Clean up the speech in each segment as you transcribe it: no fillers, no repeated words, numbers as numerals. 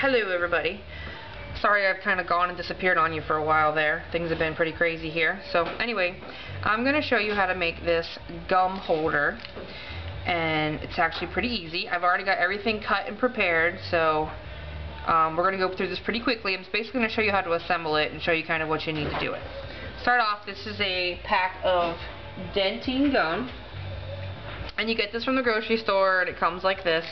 Hello everybody. Sorry I've kind of gone and disappeared on you for a while there. Things have been pretty crazy here. So anyway, I'm going to show you how to make this gum holder. And it's actually pretty easy. I've already got everything cut and prepared, so we're going to go through this pretty quickly. I'm basically going to show you how to assemble it and show you kind of what you need to do it. Start off, this is a pack of Dentyne gum. And you get this from the grocery store, and it comes like this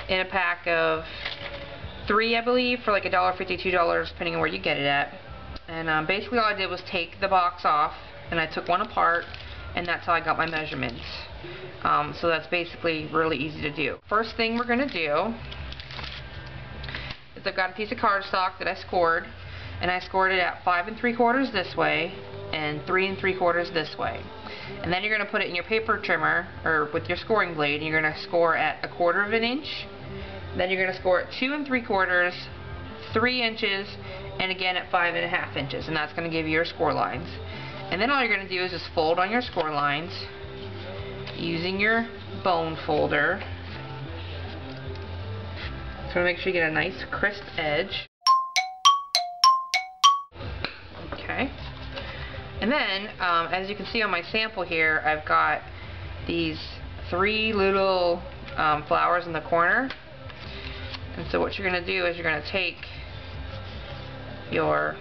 in a pack of 3, I believe, for like $1.50, $2, depending on where you get it at. And basically all I did was take the box off, and I took one apart, and that's how I got my measurements. So that's basically really easy to do. First thing we're going to do is I've got a piece of cardstock that I scored, and I scored it at 5 3/4 this way and 3 3/4 this way. And then you're going to put it in your paper trimmer, or with your scoring blade, and you're going to score at 1/4 of an inch. Then you're going to score at 2 3/4, 3 inches, and again at 5 1/2 inches, and that's going to give you your score lines. And then all you're going to do is just fold on your score lines using your bone folder. So make sure you get a nice crisp edge. Okay. And then, as you can see on my sample here, I've got these 3 little flowers in the corner. And so what you're going to do is you're going to take your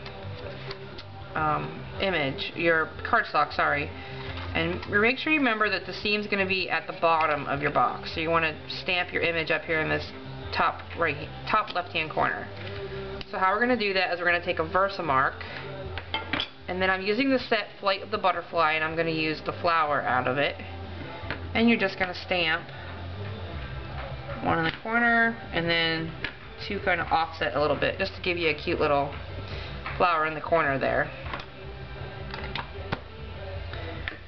your cardstock, sorry, and make sure you remember that the seam's going to be at the bottom of your box. So you want to stamp your image up here in this top left-hand corner. So how we're going to do that is we're going to take a Versamark, and then I'm using the set Flight of the Butterfly, and I'm going to use the flower out of it. And you're just going to stamp one in the corner, and then 2 kind of offset a little bit, just to give you a cute little flower in the corner there.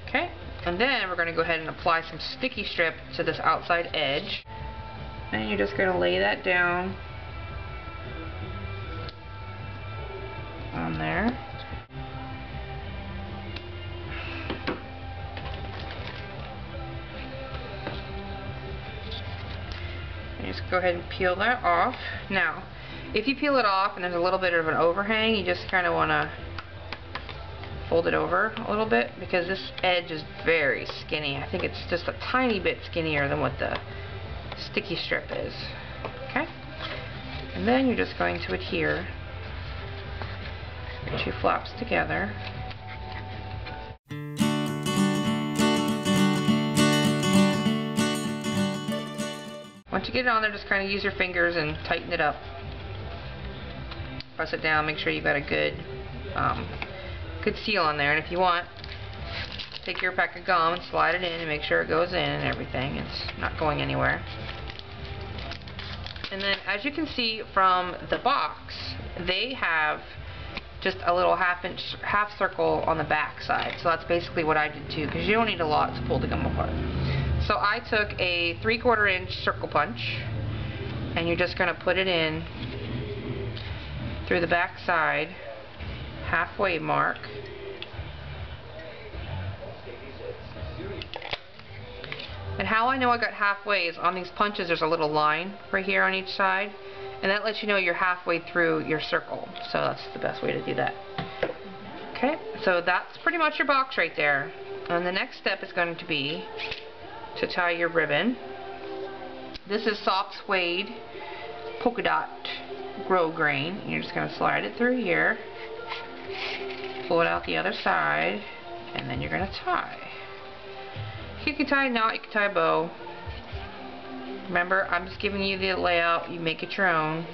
Okay, and then we're going to go ahead and apply some sticky strip to this outside edge. And you're just going to lay that down on there. Just go ahead and peel that off. Now, if you peel it off and there's a little bit of an overhang, you just kind of want to fold it over a little bit, because this edge is very skinny. I think it's just a tiny bit skinnier than what the sticky strip is. Okay? And then you're just going to adhere your 2 flaps together. Once you get it on there, just kind of use your fingers and tighten it up. Press it down, make sure you've got a good seal on there. And if you want, take your pack of gum and slide it in and make sure it goes in and everything. It's not going anywhere. And then, as you can see from the box, they have just a little half circle on the back side. So that's basically what I did too, because you don't need a lot to pull the gum apart. So I took a 3/4 inch circle punch, and you're just going to put it in through the back side, halfway mark. And how I know I got halfway is on these punches there's a little line right here on each side, and that lets you know you're halfway through your circle. So that's the best way to do that. Okay, so that's pretty much your box right there. And the next step is going to be to tie your ribbon. This is soft suede polka dot grosgrain. You're just going to slide it through here, pull it out the other side, and then you're going to tie. You can tie a knot, you can tie a bow. Remember, I'm just giving you the layout, you make it your own.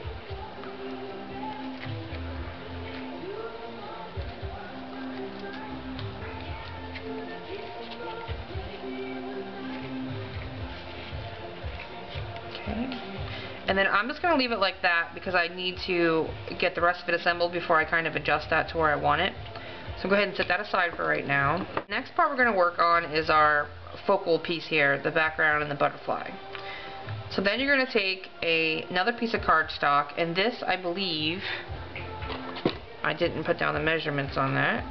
Okay. And then I'm just going to leave it like that because I need to get the rest of it assembled before I kind of adjust that to where I want it. So go ahead and set that aside for right now. Next part we're going to work on is our focal piece here, the background and the butterfly. So then you're going to take another piece of cardstock, and this, I believe, I didn't put down the measurements on that.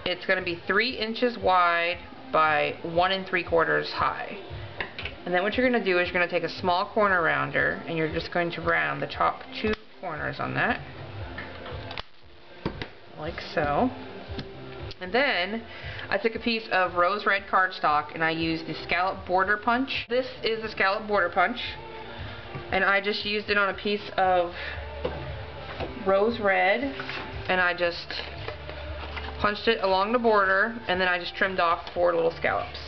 It's going to be 3 inches wide by 1 3/4 high. And then what you're going to do is you're going to take a small corner rounder and you're just going to round the top 2 corners on that. Like so. And then I took a piece of rose red cardstock and I used the scallop border punch. This is the scallop border punch. And I just used it on a piece of rose red and I just punched it along the border and then I just trimmed off 4 little scallops.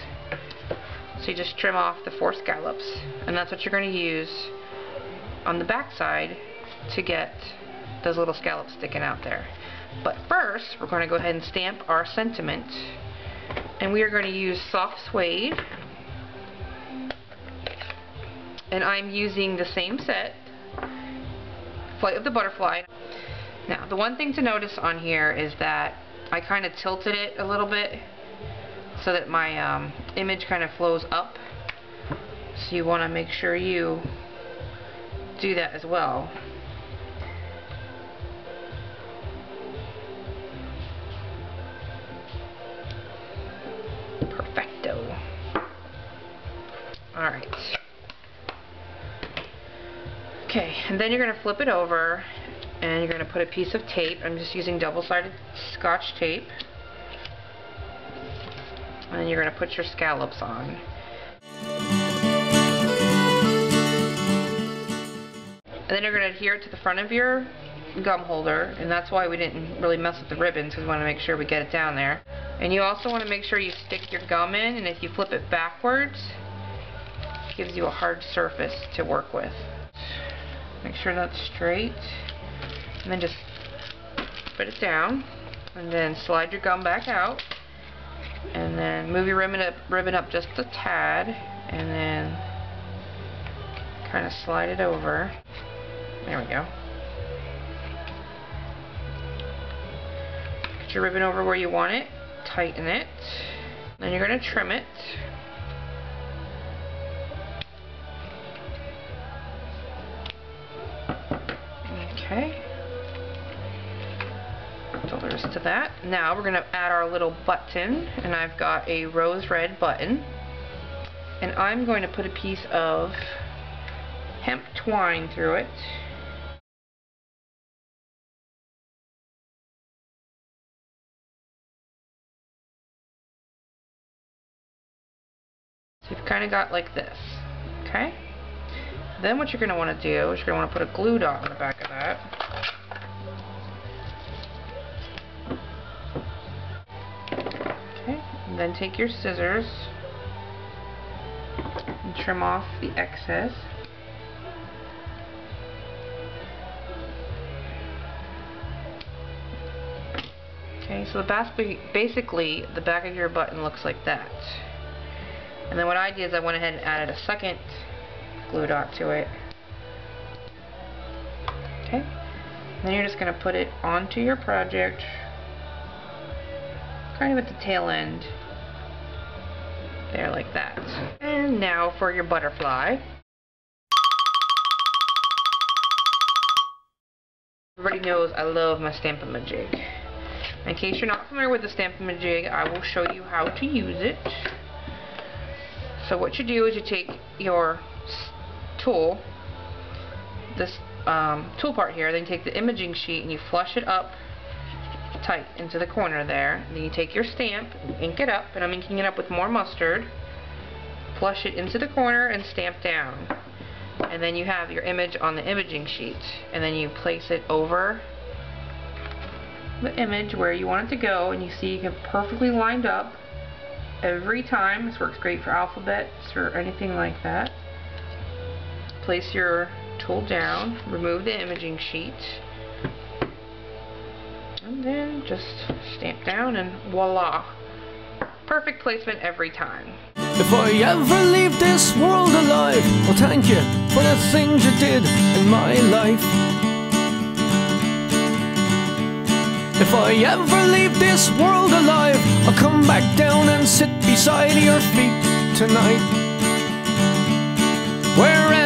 So you just trim off the 4 scallops and that's what you're going to use on the back side to get those little scallops sticking out there. But first we're going to go ahead and stamp our sentiment, and we are going to use soft suede, and I'm using the same set, Flight of the Butterfly. Now the one thing to notice on here is that I kind of tilted it a little bit so that my image kind of flows up, so you want to make sure you do that as well. Perfecto. Alright. Okay, and then you're going to flip it over and you're going to put a piece of tape. I'm just using double-sided Scotch tape. And then you're going to put your scallops on. And then you're going to adhere it to the front of your gum holder, and that's why we didn't really mess with the ribbons, because we want to make sure we get it down there. And you also want to make sure you stick your gum in, and if you flip it backwards, it gives you a hard surface to work with. Make sure that's straight, and then just put it down, and then slide your gum back out, and then move your ribbon up just a tad, and then kind of slide it over. There we go. Get your ribbon over where you want it, tighten it, then you're going to trim it. Okay. So there's to that. Now we're going to add our little button, and I've got a rose red button, and I'm going to put a piece of hemp twine through it. So you've kind of got like this, okay? Then what you're going to want to do is you're going to want to put a glue dot on the back of that. Okay, and then take your scissors and trim off the excess. Okay, so basically the back of your button looks like that. And then what I did is I went ahead and added a second glue dot to it. Okay, and then you're just going to put it onto your project, kind of at the tail end, there like that. And now for your butterfly. Everybody knows I love my Stamp-A-Majig. In case you're not familiar with the Stamp-A-Majig, I will show you how to use it. So what you do is you take your tool, this tool part here, then you take the imaging sheet and you flush it up tight into the corner there. Then you take your stamp, ink it up, and I'm inking it up with more mustard, flush it into the corner and stamp down. And then you have your image on the imaging sheet, and then you place it over the image where you want it to go, and you see you have perfectly lined up every time. This works great for alphabets or anything like that. Place your tool down, remove the imaging sheet, and then just stamp down, and voila! Perfect placement every time. If I ever leave this world alive, well, thank you for the things you did in my life. If I ever leave this world alive, I'll come back down and sit beside your feet tonight. Wherever